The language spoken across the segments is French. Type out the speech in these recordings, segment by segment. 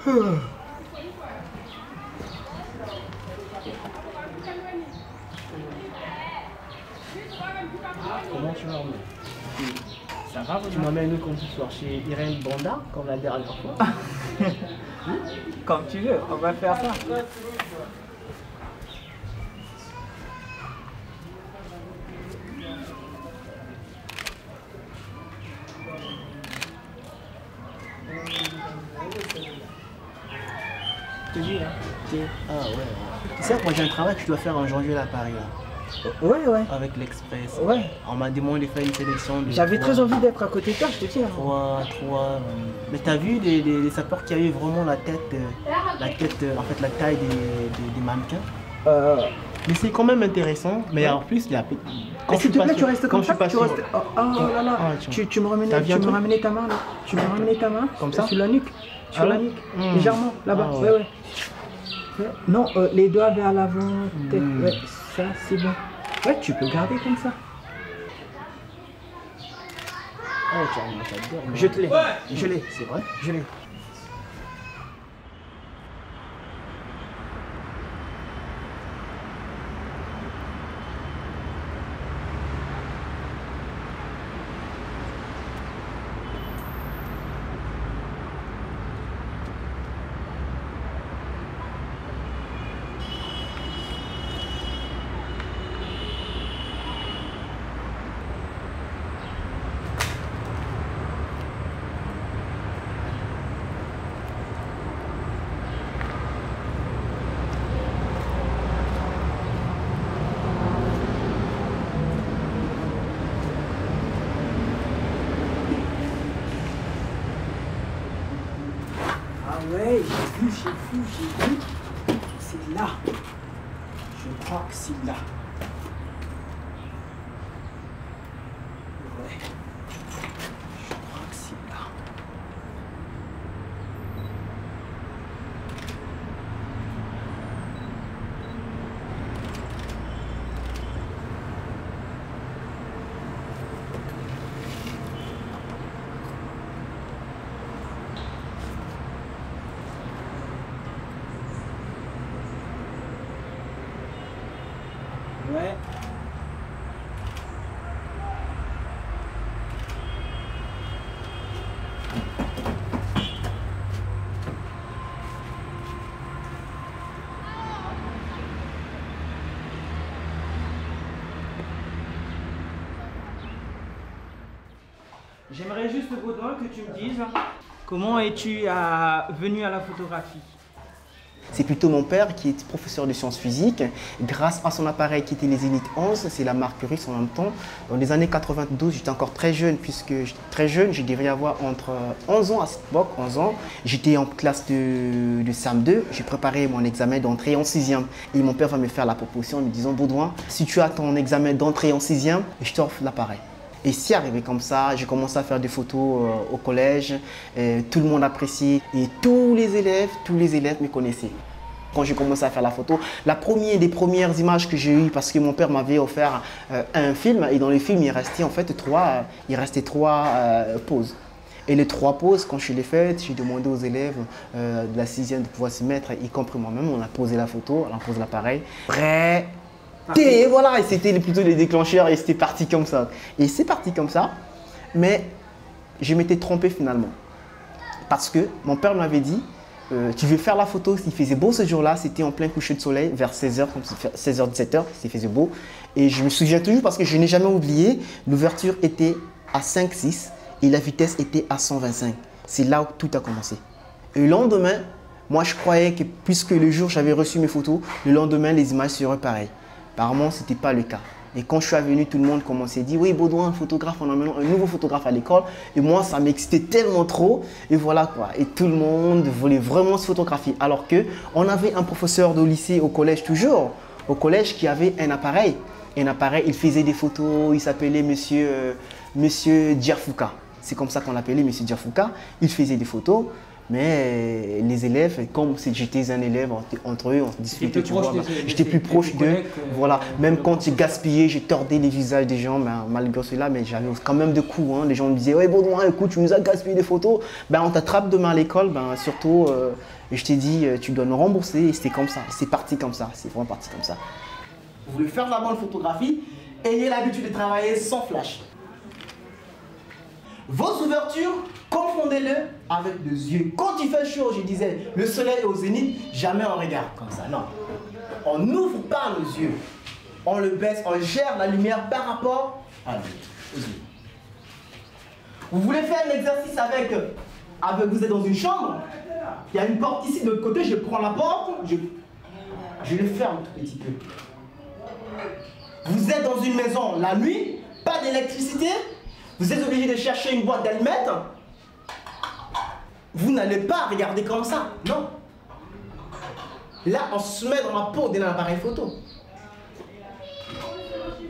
Comment tu vas revenir? Ça va, tu m'amènes qu'on ce soir chez Irène Banda, comme la dernière fois. Comme tu veux, on va faire ça. Je te dis, hein. Ah ouais. Tu sais, moi j'ai un travail que je dois faire en janvier là à Paris là. Ouais. Avec l'Express. Ouais. On m'a demandé de faire une sélection de. J'avais très envie d'être à côté de toi, je te dis. Hein. Trois. Mais t'as vu les sapeurs qui avaient vraiment la tête, en fait la taille des mannequins. Mais c'est quand même intéressant. Mais en plus, il y a. S'il te plaît, tu restes comme ça. Tu restes. Oh là là. Tu me ramenais ta main là. Tu me ramenais ta main. Comme ça. Sur la nuque. Sur la nuque. Légèrement, là-bas. Ah, ouais. Non, les doigts vers l'avant. Ouais, ça c'est bon. Ouais, tu peux garder comme ça. Oh, j'adore. Je te l'ai. Je l'ai, c'est vrai. Je l'ai. Ouais, j'ai vu. C'est là. Je crois que c'est là. Ouais. Je crois que c'est là. Ouais. J'aimerais juste, Baudouin, que tu me dises comment es-tu venu à la photographie? C'est plutôt mon père qui est professeur de sciences physiques. Grâce à son appareil qui était les Zénith 11, c'est la marque russe en même temps. Dans les années 92, j'étais encore très jeune, puisque j'étais très jeune, je devrais avoir entre 11 ans à cette époque, 11 ans. J'étais en classe de CM2, j'ai préparé mon examen d'entrée en 6e. Et mon père va me faire la proposition en me disant, Baudouin, si tu as ton examen d'entrée en 6e, je t'offre l'appareil. Et c'est arrivé comme ça, j'ai commencé à faire des photos au collège, tout le monde appréciait et tous les élèves me connaissaient. Quand j'ai commencé à faire la photo, des premières images que j'ai eues, parce que mon père m'avait offert un film, et dans le film il restait en fait trois poses. Et les 3 poses, quand je les faites, j'ai demandé aux élèves de la 6e de pouvoir se mettre, y compris moi-même, on a posé la photo, on a posé l'appareil. Prêt. Et voilà, et c'était plutôt les déclencheurs et c'était parti comme ça. Et c'est parti comme ça, mais je m'étais trompé finalement. Parce que mon père m'avait dit, tu veux faire la photo, s'il faisait beau ce jour-là, c'était en plein coucher de soleil, vers 16h, 16h-17h, s'il faisait beau. Et je me souviens toujours parce que je n'ai jamais oublié, l'ouverture était à 5,6 et la vitesse était à 125. C'est là où tout a commencé. Et le lendemain, moi je croyais que puisque le jour j'avais reçu mes photos, le lendemain les images seraient pareilles. Apparemment, ce n'était pas le cas. Et quand je suis venu, tout le monde commençait à dire « Oui, Baudouin, un photographe, on a maintenant un nouveau photographe à l'école. » Et moi, ça m'excitait tellement trop. Et voilà quoi. Et tout le monde voulait vraiment se photographier. Alors qu'on avait un professeur de lycée au collège toujours, au collège qui avait un appareil. Un appareil, il faisait des photos, il s'appelait Monsieur Djerfouka. C'est comme ça qu'on l'appelait, Monsieur Djerfouka. Il faisait des photos. Mais les élèves, comme si j'étais un élève entre eux, on discutait, tu vois. J'étais plus proche d'eux. Voilà. Même quand j'ai gaspillé, j'ai tordé les visages des gens, ben, malgré cela, mais j'avais quand même de coups. Hein. Les gens me disaient, ouais, Baudouin, écoute, tu nous as gaspillé des photos. Ben, on t'attrape demain à l'école, ben, surtout, je t'ai dit, tu dois nous rembourser. Et c'était comme ça. C'est parti comme ça. C'est vraiment parti comme ça. Vous voulez faire de la bonne photographie, ayez l'habitude de travailler sans flash. Vos ouvertures, confondez-le avec les yeux. Quand il fait chaud, je disais, le soleil est au zénith, jamais on regarde comme ça. Non. On n'ouvre pas nos yeux. On le baisse, on gère la lumière par rapport aux yeux. Vous voulez faire un exercice avec vous êtes dans une chambre, il y a une porte ici, de l'autre côté, je prends la porte, je le ferme tout petit peu. Vous êtes dans une maison la nuit, pas d'électricité, vous êtes obligé de chercher une boîte d'allumettes. Vous n'allez pas regarder comme ça, non. Là, on se met dans la peau d'un appareil photo.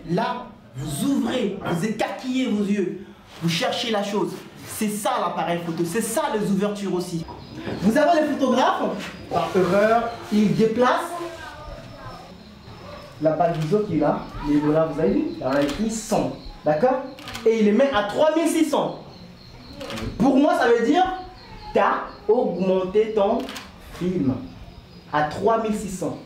Là, vous ouvrez, vous écarquillez vos yeux, vous cherchez la chose. C'est ça l'appareil photo, c'est ça les ouvertures aussi. Vous avez les photographes, par erreur, ils déplacent la balle d'ISO qui est là, les voilà, vous avez vu, il y en a écrit 100, d'accord? Et il les met à 3600. Pour moi, ça veut dire tu as augmenté ton film à 3600.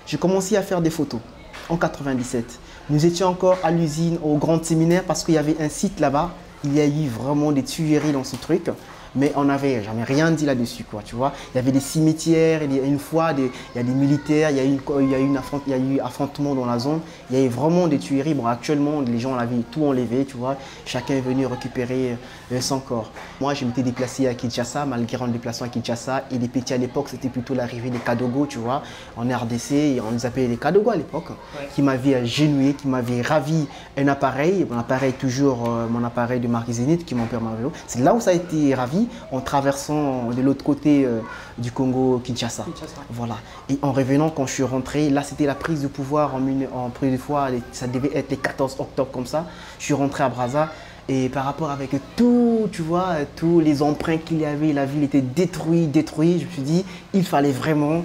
J'ai commencé à faire des photos en 97. Nous étions encore à l'usine, au grand séminaire, parce qu'il y avait un site là-bas. Il y a eu vraiment des tueries dans ce truc. Mais on n'avait jamais rien dit là-dessus, quoi, tu vois. Il y avait des cimetières, il y a une fois, il y a des militaires, il y a eu affrontement dans la zone. Il y a eu vraiment des tueries. Bon, actuellement, les gens avaient tout enlevé, tu vois. Chacun est venu récupérer son corps. Moi, je m'étais déplacé à Kinshasa, malgré un déplacement à Kinshasa. Et les petits à l'époque, c'était plutôt l'arrivée des Kadogo, tu vois. En RDC, et on les appelait les Kadogo à l'époque, ouais. Qui m'avaient genouillé, qui m'avaient ravi un appareil. Mon appareil, toujours mon appareil de marque Zenith, qui m'ont permis. C'est là où ça a été ravi. En traversant de l'autre côté du Congo, Kinshasa. Voilà. Et en revenant, quand je suis rentré, là c'était la prise de pouvoir en première fois, ça devait être les 14 octobre comme ça. Je suis rentré à Brazza et par rapport avec tout, tu vois, tous les emprunts qu'il y avait, la ville était détruite. Je me suis dit, il fallait vraiment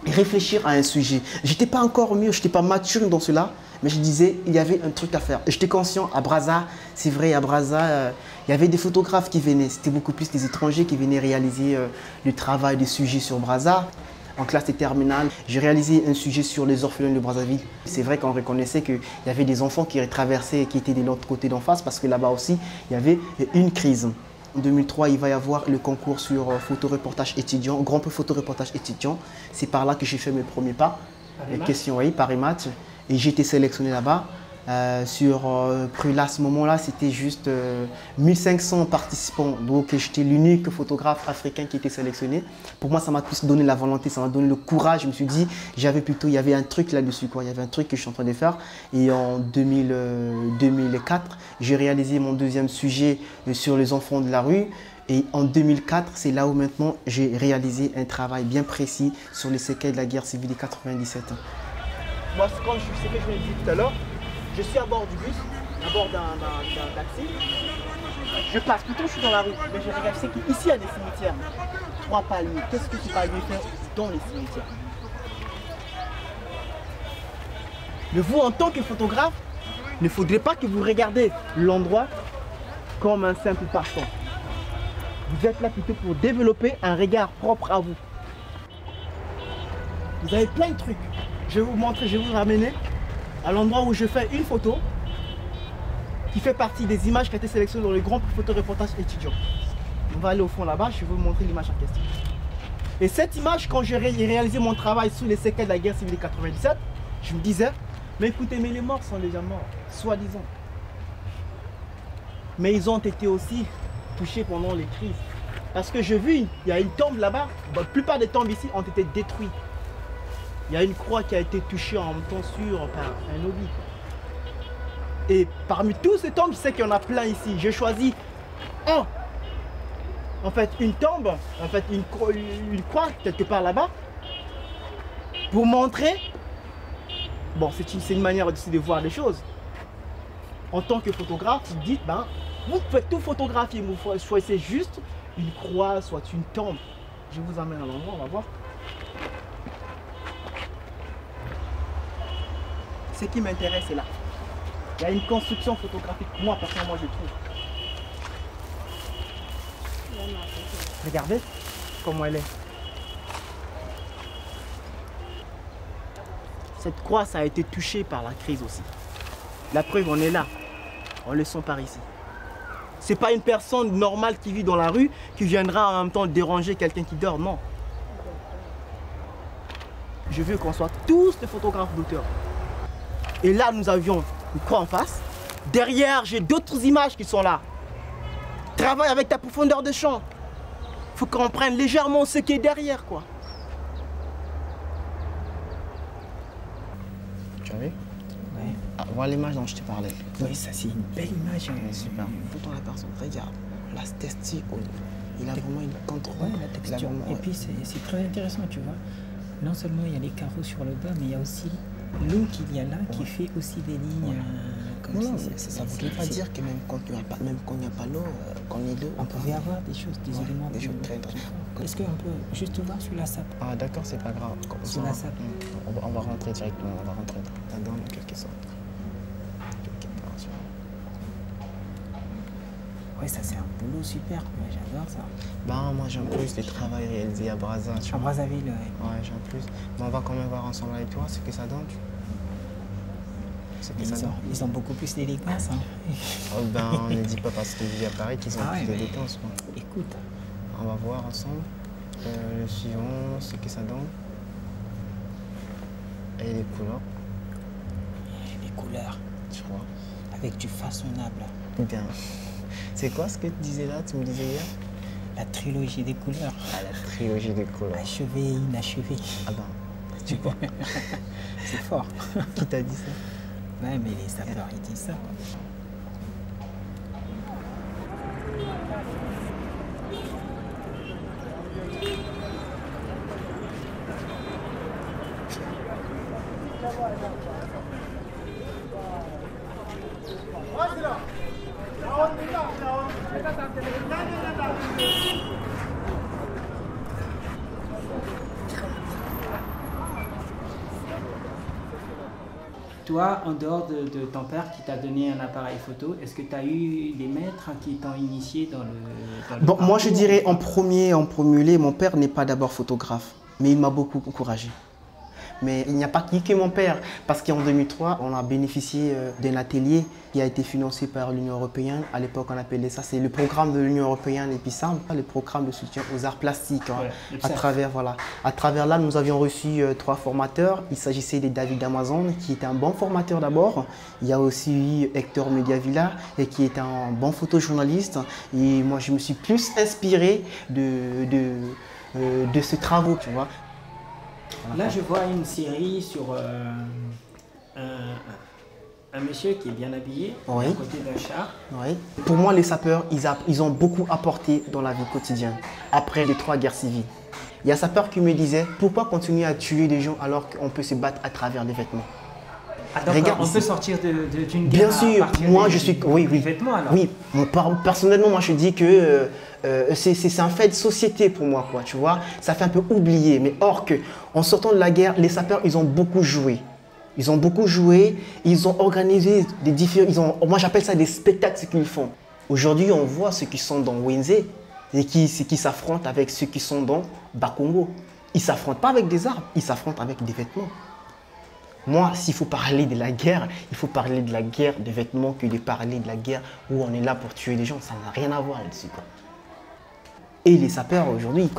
réfléchir à un sujet. J'étais pas encore mûr, j'étais pas mature dans cela. Mais je disais, il y avait un truc à faire. J'étais conscient, à Brazza, c'est vrai, à Brazza, il y avait des photographes qui venaient. C'était beaucoup plus des étrangers qui venaient réaliser le travail des sujets sur Brazza. En classe de terminale, j'ai réalisé un sujet sur les orphelins de Brazzaville. C'est vrai qu'on reconnaissait qu'il y avait des enfants qui traversaient et qui étaient de l'autre côté d'en face parce que là-bas aussi, il y avait une crise. En 2003, il va y avoir le concours sur photoreportage étudiant, grand prix photoreportage étudiant. C'est par là que j'ai fait mes premiers pas. Question, oui, Paris Match. Et j'ai été sélectionné là-bas. Sur Prula, à ce moment-là, c'était juste 1500 participants. Donc, j'étais l'unique photographe africain qui était sélectionné. Pour moi, ça m'a plus donné la volonté, ça m'a donné le courage. Je me suis dit, il y avait un truc là-dessus, quoi. Il y avait un truc que je suis en train de faire. Et en 2004, j'ai réalisé mon deuxième sujet sur les enfants de la rue. Et en 2004, c'est là où maintenant j'ai réalisé un travail bien précis sur les séquelles de la guerre civile de 97. Moi, quand c'est ce que je l'ai dit tout à l'heure, je suis à bord du bus, à bord d'un taxi. Je passe, plutôt je suis dans la rue, mais je regarde, je sais qu'ici il y a des cimetières. 3 paliers. Qu'est-ce que ces paliers font dans les cimetières? Mais vous, en tant que photographe, il ne faudrait pas que vous regardez l'endroit comme un simple passant. Vous êtes là plutôt pour développer un regard propre à vous. Vous avez plein de trucs. Je vais vous montrer, je vais vous ramener à l'endroit où je fais une photo qui fait partie des images qui ont été sélectionnées dans le grand photoreportage étudiant. On va aller au fond là-bas, je vais vous montrer l'image en question. Et cette image, quand j'ai réalisé mon travail sur les séquelles de la guerre civile de 97, je me disais, mais écoutez, mais les morts sont déjà morts, soi-disant. Mais ils ont été aussi touchés pendant les crises. Parce que j'ai vu, il y a une tombe là-bas, la plupart des tombes ici ont été détruites. Il y a une croix qui a été touchée en même temps par un obus. Et parmi tous ces tombes, je sais qu'il y en a plein ici. J'ai choisi en fait une tombe, en fait une croix quelque part là-bas, pour montrer, bon c'est une manière aussi de voir les choses. En tant que photographe, vous dites, ben, Vous pouvez tout photographier, vous choisissez juste une croix, soit une tombe. Je vous amène à l'endroit, on va voir. Ce qui m'intéresse c'est là. Il y a une construction photographique, moi personnellement je trouve. Regardez comment elle est. Cette croix, ça a été touché par la crise aussi. La preuve, on est là. On le sent par ici. C'est pas une personne normale qui vit dans la rue qui viendra en même temps déranger quelqu'un qui dort, non. Je veux qu'on soit tous des photographes d'auteur. Et là, nous avions une croix en face. Derrière, j'ai d'autres images qui sont là. Travaille avec ta profondeur de champ. Il faut qu'on prenne légèrement ce qui est derrière, quoi. Tu as vu? Ouais. Ah, voilà l'image dont je te parlais. Oui, ça c'est une belle image. Super. Pourtant la personne, regarde, la texture, il a vraiment une contrôle. Ouais, la texture. Et puis c'est très intéressant, tu vois. Non seulement il y a les carreaux sur le bas, mais il y a aussi l'eau qu'il y a là qui fait aussi des lignes. Comme Non, si ça ne voudrait pas dire que même quand il n'y a pas l'eau, quand les deux. On pouvait avoir des choses, des éléments. Des choses très intéressantes. Est-ce qu'on peut juste voir sur la sape? Ah d'accord, c'est pas grave. Sur la sape. On va rentrer directement, on va rentrer là-dedans en quelque sorte. Ouais, ça c'est un boulot super, j'adore ça. Bah moi j'aime plus les travaux réalisés à Brazza. À Brazzaville, ouais. Ouais, j'aime plus. Mais on va quand même voir ensemble avec toi ce que ça donne. Ils ont beaucoup plus d'élégance. Hein. Oh ben on ne dit pas parce qu'ils vivent à Paris qu'ils ont plus d'élégance. Écoute. On va voir ensemble le suivant, ce que ça donne. Et les couleurs. Les couleurs. Tu vois. Avec du façonnable. Bien. C'est quoi ce que tu disais là, tu me disais hier? La trilogie des couleurs. Ah, la trilogie des couleurs. Achevé et inachevé. Ah ben, tu vois. C'est fort. Qui t'a dit ça? Ouais, mais les sapeurs, ils disent ça. Toi, en dehors de ton père qui t'a donné un appareil photo, est-ce que tu as eu des maîtres qui t'ont initié dans le bon, moi je dirais en premier lieu, mon père n'est pas d'abord photographe, mais il m'a beaucoup encouragé. Mais il n'y a pas que mon père, parce qu'en 2003, on a bénéficié d'un atelier qui a été financé par l'Union européenne. À l'époque, on appelait ça, c'est le programme de l'Union européenne EPISAM, le programme de soutien aux arts plastiques. Hein. Ouais, à travers là, nous avions reçu 3 formateurs. Il s'agissait de David Amazon, qui était un bon formateur d'abord. Il y a aussi Hector Mediavilla, qui est un bon photojournaliste. Et moi, je me suis plus inspiré de ces travaux, tu vois. Là, je vois une série sur un monsieur qui est bien habillé, oui, à côté d'un char. Oui. Pour moi, les sapeurs, ils ont beaucoup apporté dans la vie quotidienne, après les 3 guerres civiles. Il y a un sapeur qui me disait, pourquoi continuer à tuer des gens alors qu'on peut se battre à travers les vêtements? Ah, donc on peut sortir d'une guerre. Bien sûr, moi je suis... Oui, vêtements, alors. Oui, personnellement, moi je dis que c'est un fait de société pour moi, quoi, tu vois. Ça fait un peu oublier, mais or que, en sortant de la guerre, les sapeurs, ils ont beaucoup joué. Ils ont beaucoup joué, ils ont organisé des différents... Moi j'appelle ça des spectacles, ce qu'ils font. Aujourd'hui, on voit ceux qui sont dans Wenze et qui s'affrontent avec ceux qui sont dans Bakongo. Ils ne s'affrontent pas avec des armes, ils s'affrontent avec des vêtements. Moi, s'il faut parler de la guerre, il faut parler de la guerre des vêtements que de parler de la guerre où on est là pour tuer des gens. Ça n'a rien à voir là-dessus. Et les sapeurs, aujourd'hui,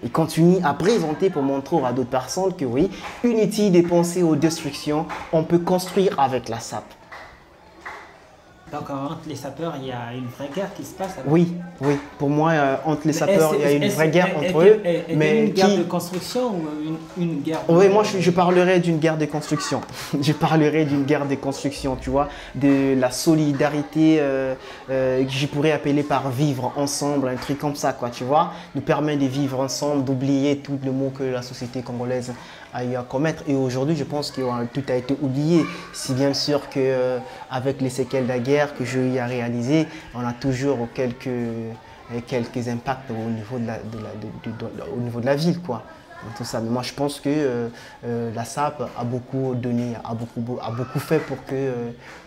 ils continuent à présenter pour montrer à d'autres personnes que oui, inutile de penser aux destructions, on peut construire avec la sape. Donc entre les sapeurs, il y a une vraie guerre qui se passe avec... Oui, oui. Pour moi, entre les sapeurs, il y a une vraie guerre entre eux. Mais une guerre de construction ou une guerre de... Oui, moi je parlerais d'une guerre de construction. Je parlerais d'une guerre de construction, tu vois, de la solidarité que je pourrais appeler par vivre ensemble, un truc comme ça, quoi, tu vois. Nous permet de vivre ensemble, d'oublier tout le mot que la société congolaise a eu à commettre. Et aujourd'hui, je pense que tout a été oublié. Si bien sûr qu'avec les séquelles de la guerre que j'ai eu à réaliser, on a toujours quelques impacts au niveau au niveau de la ville, quoi. Tout ça. Mais moi, je pense que la SAP a beaucoup donné, a beaucoup fait pour que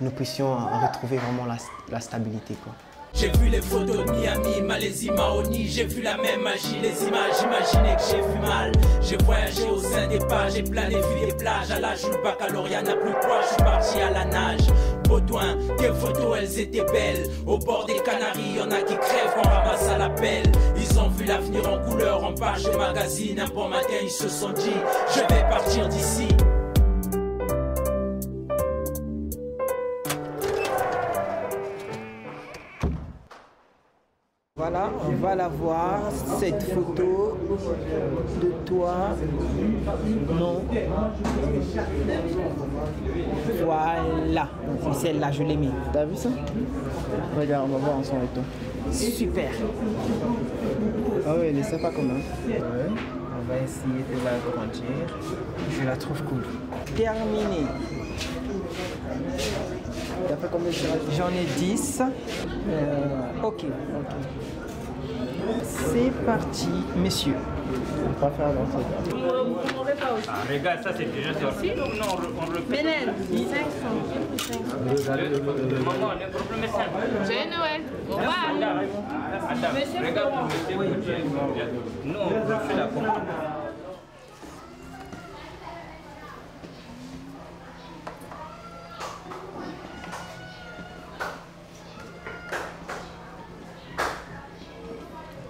nous puissions retrouver vraiment la stabilité, quoi. J'ai vu les photos de Miami, Malaisie, Mahoni. J'ai vu la même magie, les images, imaginez que j'ai vu mal. J'ai voyagé au sein des pages, j'ai plané, vu des plages. À l'âge où le baccalauréat n'a plus quoi, je suis parti à la nage. Baudouin, quelles photos elles étaient belles. Au bord des Canaries, y'en a qui crèvent, on ramasse à la pelle. Ils ont vu l'avenir en couleur, en page de magazine. Un bon matin, ils se sont dit, je vais partir d'ici. Voilà, on va la voir, cette photo de toi. Non. Voilà, celle-là, je l'ai mis. T'as vu ça? Regarde, on va voir ensemble avec toi. Super. Ah oui, elle est sympa quand même. Ouais. On va essayer de l'agrandir. Je la trouve cool. Terminé. T'as fait combien de tirages? J'en ai 10. Ok. C'est parti, messieurs. On va pas faire l'entretien. Vous n'aurez pas aussi. Ah, regarde, ça c'est déjà sorti. Non, on refait. Benen, 500. Maman, le problème est simple. Joyeux Noël. Au revoir. Attends, Monsieur regarde, Florent. monsieur, nous on refait la commande.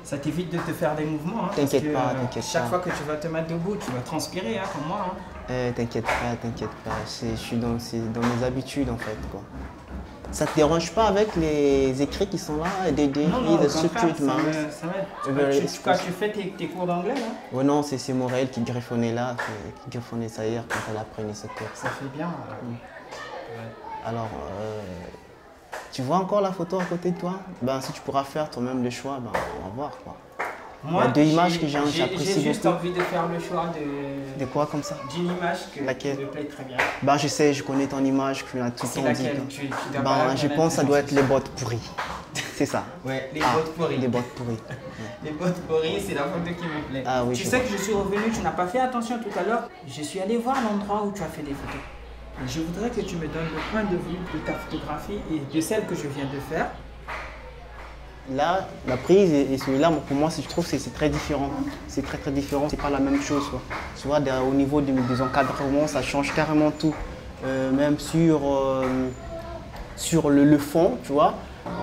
Ça t'évite de te faire des mouvements. Hein, T'inquiète pas, parce que, t'inquiète chaque pas. fois que tu vas te mettre debout, tu vas transpirer, hein, comme moi. Hein. T'inquiète pas. Je suis dans mes habitudes en fait, quoi. Ça te dérange pas avec les écrits qui sont là, des Non, de au structure contraire, ça m'aide. Tu fais tes cours d'anglais, là? Ouais, non, c'est Morel qui griffonnait là, qui griffonnait ça hier quand elle apprenait ce cours. Ça fait bien. Alors, tu vois encore la photo à côté de toi? Ben, si tu pourras faire toi-même le choix, ben, on va voir, quoi. Moi, il y a deux images que j'apprécie J'ai juste beaucoup. envie de faire le choix De quoi comme ça? d'une image qui Laquelle? me plaît très bien. Ben, je sais, je connais ton image, tu l'as tout le C'est temps dit. laquelle? quoi. Tu dois Ben, pas je la pense que ça doit être les connaître. bottes pourries. C'est ça. Ouais, les Ah, bottes pourries. Les bottes pourries. Les bottes pourries, c'est la photo qui me plaît. Ah oui, tu je sais vois. que je suis revenu, tu n'as pas fait attention tout à l'heure. Je suis allé voir l'endroit où tu as fait des photos. Et je voudrais que tu me donnes le point de vue de ta photographie et de celle que je viens de faire. Là, la prise et celui-là, pour moi, je trouve que c'est très différent. C'est très différent, c'est pas la même chose, quoi. Tu vois, au niveau des encadrements, ça change carrément tout. Même sur le fond, tu vois,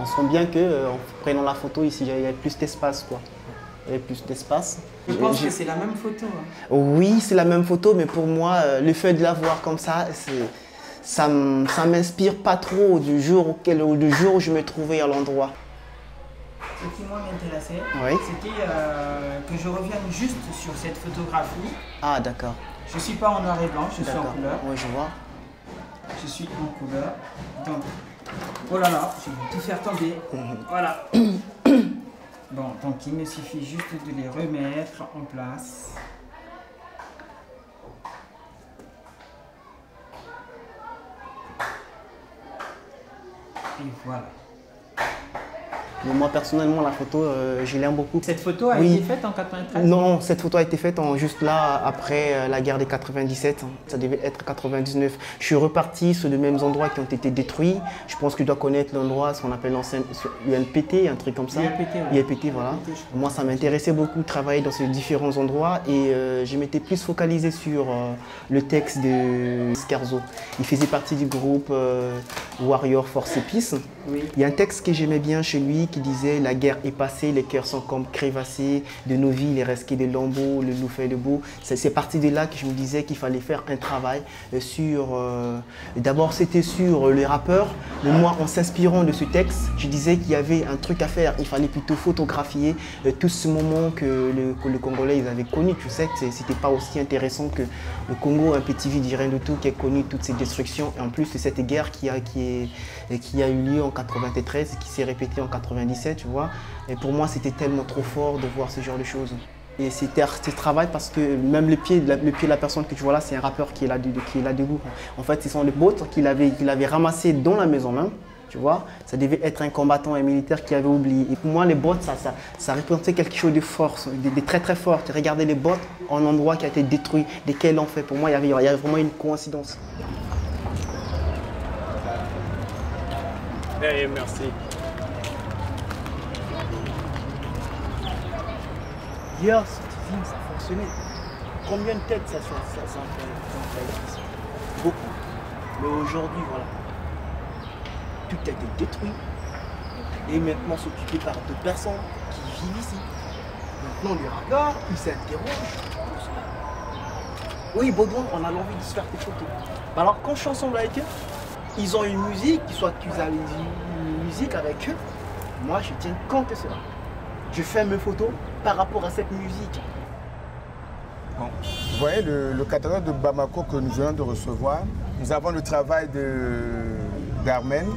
on sent bien qu'en prenant la photo ici, il y a plus d'espace, quoi. Il y a plus d'espace. Je pense que c'est la même photo. Hein. Oui, c'est la même photo, mais pour moi, le fait de la voir comme ça, ça m'inspire pas trop du jour où je me trouvais à l'endroit. Ce qui moi m'intéressait, Oui. c'était que je revienne juste sur cette photographie. Ah, d'accord. Je ne suis pas en noir et blanc, je suis en D'accord. couleur. Oui, je vois. Je suis en couleur. Donc, oh là là, je vais tout faire tomber. Voilà. Bon, donc il me suffit juste de les remettre en place. Et voilà. Mais moi, personnellement, la photo, je l'aime beaucoup. Cette photo a Oui. été faite en 93? Non, cette photo a été faite juste là, après la guerre des 97. Ça devait être 99. Je suis reparti sur les mêmes endroits qui ont été détruits. Je pense que tu dois connaître l'endroit, ce qu'on appelle l'ancienne UNPT, un truc comme ça. UNPT, oui. UNPT, voilà. Moi, ça m'intéressait beaucoup de travailler dans ces différents endroits et je m'étais plus focalisé sur le texte de Scarzo. Il faisait partie du groupe Warrior Force et Peace. Oui. Il y a un texte que j'aimais bien chez lui qui disait « La guerre est passée, les cœurs sont comme crévassés, de nos vies, il reste des lambeaux, le loup fait le beau ». C'est parti de là que je me disais qu'il fallait faire un travail sur... D'abord, c'était sur les rappeurs, mais moi, en s'inspirant de ce texte, je disais qu'il y avait un truc à faire. Il fallait plutôt photographier tout ce moment que le Congolais ils avaient connu. Tu sais que c'était pas aussi intéressant que le Congo, un petit vide rien de tout, qui a connu toutes ces destructions. Et en plus de cette guerre qui a eu lieu en 93 et qui s'est répétée en 97, tu vois. Et pour moi, c'était tellement trop fort de voir ce genre de choses. Et c'est travail parce que même le pied de la personne que tu vois là, c'est un rappeur qui est là debout. En fait, ce sont les bottes qu'il avait ramassées dans la maison même. Tu vois, ça devait être un combattant, un militaire qui avait oublié. Et pour moi, les bottes, ça représentait quelque chose de fort, de très très fort. Regardez les bottes en endroit qui a été détruit, desquels on fait. Pour moi, il y avait vraiment une coïncidence. Hey, merci. Hier, cette film, ça fonctionnait. Combien de têtes ça fait? Beaucoup. Mais aujourd'hui, voilà. Tout a été détruit. Et maintenant, s'occuper par deux personnes qui vivent ici. Maintenant, les regards, ils s'interrogent. Oui, Baudouin, on a l'envie de se faire des photos. Alors, quand je suis ensemble avec eux, ils ont une musique, soit qu'ils avaient une musique avec eux. Moi, je tiens compte de cela. Je fais mes photos par rapport à cette musique. Bon. Vous voyez le catalogue de Bamako que nous venons de recevoir. Nous avons le travail d'Armen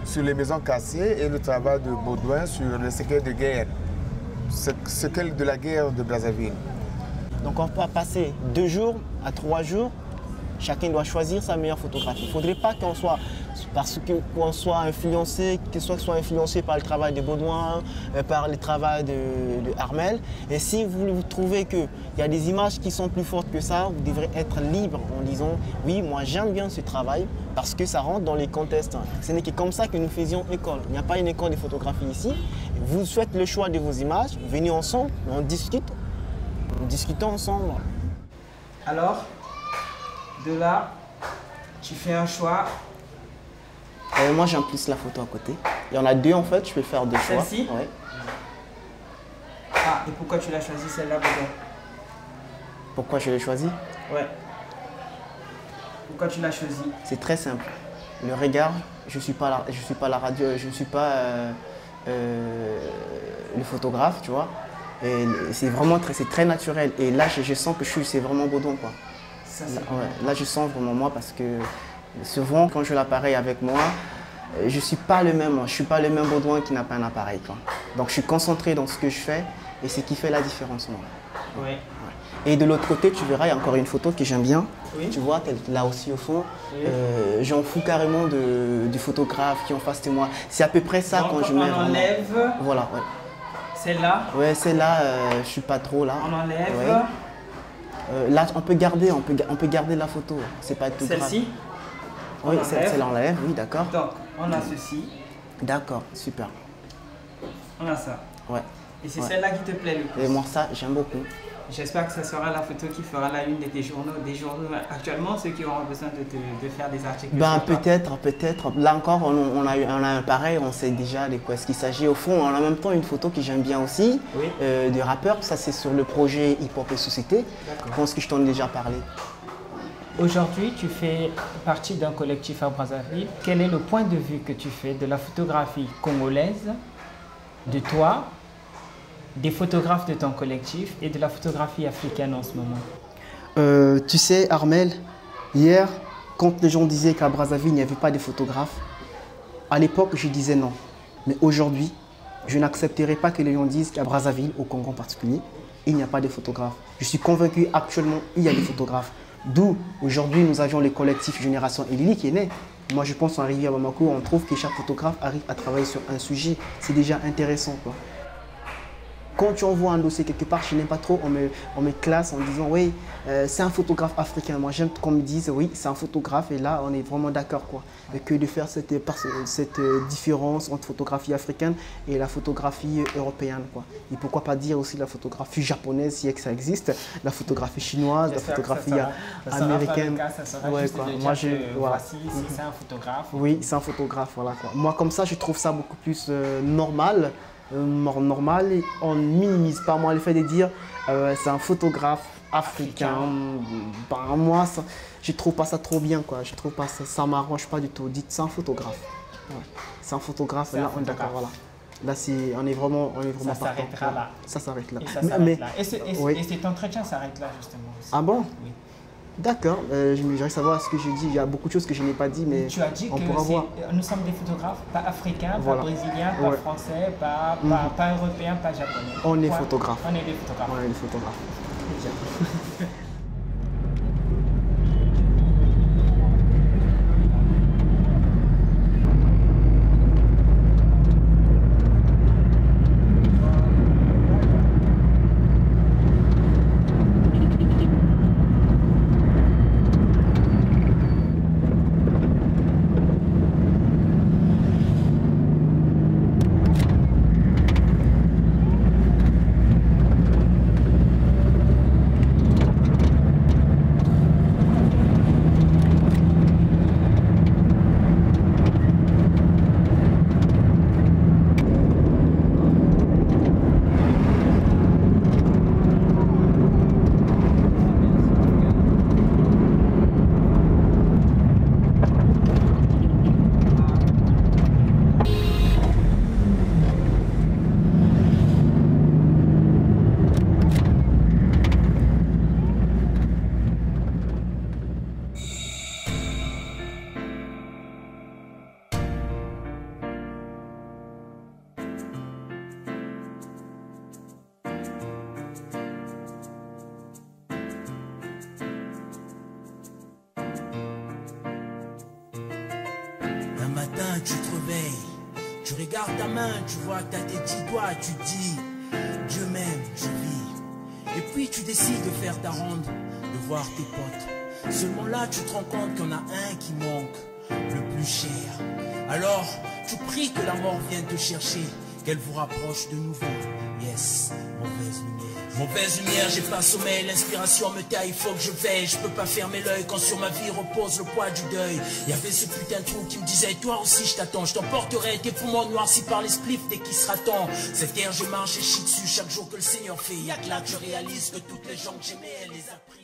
sur les maisons cassées et le travail de Baudouin sur les séquelles de guerre, séquelles de la guerre de Brazzaville. Donc on peut passer 2 jours à 3 jours. Chacun doit choisir sa meilleure photographie. Il ne faudrait pas qu'on soit, parce qu'on soit influencé, soit influencé par le travail de Baudouin, par le travail de Armel. Et si vous trouvez qu'il y a des images qui sont plus fortes que ça, vous devrez être libre en disant oui, moi j'aime bien ce travail parce que ça rentre dans les contests. Ce n'est que comme ça que nous faisions école. Il n'y a pas une école de photographie ici. Vous faites le choix de vos images, venez ensemble, on discute. Nous discutons ensemble. Alors, de là, tu fais un choix. Moi, j'aime plus la photo à côté. Il y en a 2 en fait, je peux faire 2 choix. Celle-ci? Ouais. Ah, et pourquoi tu l'as choisi celle-là, Baudouin? Pourquoi je l'ai choisi? Ouais. Pourquoi tu l'as choisi? C'est très simple. Le regard, je ne suis pas la radio, je ne suis pas le photographe, tu vois. Et c'est vraiment très naturel. Et là, je sens que c'est vraiment Baudouin, quoi. Ça, Là, je sens vraiment moi parce que souvent, quand j'ai l'appareil avec moi, je ne suis pas le même. Je suis pas le même Baudouin qui n'a pas un appareil, quoi. Donc, je suis concentré dans ce que je fais et c'est ce qui fait la différence, moi. Oui. Ouais. Et de l'autre côté, tu verras, il y a encore une photo que j'aime bien. Oui. Tu vois, là aussi au fond, Oui. j'en fous carrément du photographe qui est en face de moi. C'est à peu près ça. Donc, quand je on mets enlève. Voilà, ouais. Celle-là. Ouais, celle-là, je suis pas trop là. On enlève. Ouais. Là, on peut garder la photo. C'est pas tout grave. Celle-ci. Oui, on celle-là, on l'enlève, oui, d'accord. Donc, on a ceci. D'accord, super. On a ça. Ouais. Et c'est Ouais. celle-là qui te plaît le plus. Et moi, ça, j'aime beaucoup. J'espère que ça sera la photo qui fera la une de tes journaux, des journaux actuellement, ceux qui auront besoin de faire des articles. Ben, sur toi. peut-être. Là encore, on a un pareil, on sait déjà de quoi est-ce qu'il s'agit. Au fond, on a en même temps une photo que j'aime bien aussi, Oui. de rappeur. Ça, c'est sur le projet Hip Hop et Société. D'accord. Je pense que je t'en ai déjà parlé. Aujourd'hui, tu fais partie d'un collectif à Brazzaville. Quel est le point de vue que tu fais de la photographie congolaise, de toi, des photographes de ton collectif et de la photographie africaine en ce moment? Tu sais, Armel, hier, quand les gens disaient qu'à Brazzaville, il n'y avait pas de photographes, à l'époque, je disais non. Mais aujourd'hui, je n'accepterai pas que les gens disent qu'à Brazzaville, au Congo en particulier, il n'y a pas de photographes. Je suis convaincu actuellement il y a des photographes. D'où, aujourd'hui, nous avions le collectif Génération Elili qui est né. Moi, je pense qu'en arrivant à Bamako, on trouve que chaque photographe arrive à travailler sur un sujet. C'est déjà intéressant, quoi. Quand tu envoies un dossier quelque part, je n'aime pas trop, on me classe en disant oui, c'est un photographe africain. Moi, j'aime qu'on me dise oui, c'est un photographe et là, on est vraiment d'accord, quoi. Et que de faire cette différence entre photographie africaine et la photographie européenne, quoi. Et pourquoi pas dire aussi la photographie japonaise, si ça existe, la photographie chinoise, la photographie américaine. Ouais, quoi. Moi, voilà. Voici, c'est un photographe. Oui, c'est un photographe, voilà, quoi. Moi, comme ça, je trouve ça beaucoup plus normal. Normal, et on ne minimise pas moi le fait de dire c'est un photographe africain. Ben, moi, ça, je trouve pas ça trop bien, quoi. Je trouve pas ça m'arrange pas du tout. Dites c'est un photographe. Ouais. C'est un photographe, là on est d'accord, voilà. Là on est vraiment Ça s'arrêtera là. Ça s'arrête là. Et ça s'arrête là. Et oui. cet entretien s'arrête là justement aussi. Ah bon? Oui. D'accord, j'aimerais savoir ce que j'ai dit. Il y a beaucoup de choses que je n'ai pas dit, mais Tu as dit on que pourra voir. nous sommes des photographes, pas africains, Voilà. pas brésiliens, pas Ouais. français, pas européens, pas japonais. On est Point. photographes. On est des photographes. On est des photographes. Un matin, tu te réveilles, tu regardes ta main, tu vois que t'as tes petits doigts, tu te dis, Dieu m'aime, je vis. Et puis tu décides de faire ta ronde, de voir tes potes. Seulement là, tu te rends compte qu'il y en a un qui manque, le plus cher. Alors, tu pries que la mort vienne te chercher, qu'elle vous rapproche de nouveau. Yes, mauvaise lumière. Mauvaise lumière, j'ai pas sommeil, l'inspiration me taille, il faut que je veille. Je peux pas fermer l'œil quand sur ma vie repose le poids du deuil. Il y avait ce putain de trou qui me disait, toi aussi je t'attends, je t'emporterai, tes poumons noircis par les spliffs dès qu'il sera temps. Cette terre je marche et chie dessus chaque jour que le Seigneur fait. Y'a que là que je réalise que toutes les gens que j'aimais, elle les a prises.